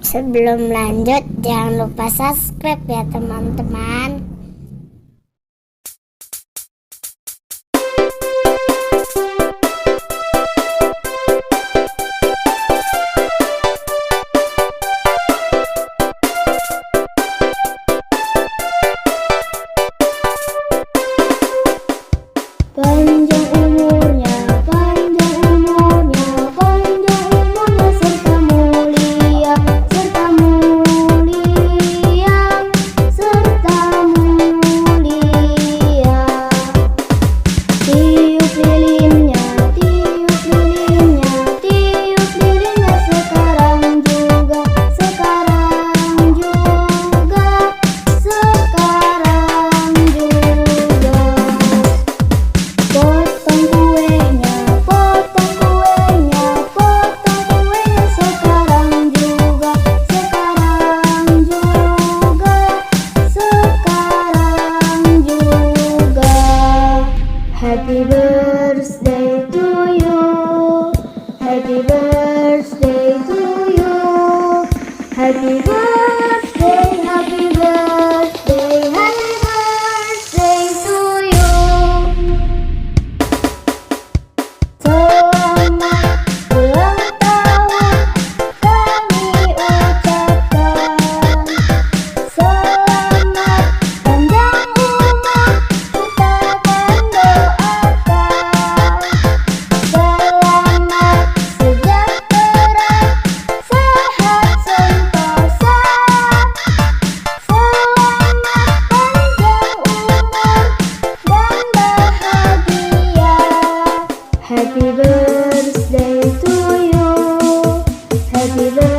Sebelum lanjut, jangan lupa subscribe ya teman-teman. Panjang umurnya serta mulia, serta mulia, serta mulia. Tiup lilinnya, tiup lilinnya, tiup lilinnya sekarang juga, sekarang juga, sekarang juga. Potong kuenya, potong kuenya, potong kuenya sekarang juga, sekarang juga, sekarang juga. Happy birthday to you, happy birthday to you, happy birthday, happy birthday, happy birthday to you. Selamat ulang tahun kami ucapkan, selamat panjang umur kita akan doakan, selamat sejahtera, sehat sentosa, selamat panjang umur dan bahagia. Happy birthday to you, happy birthday.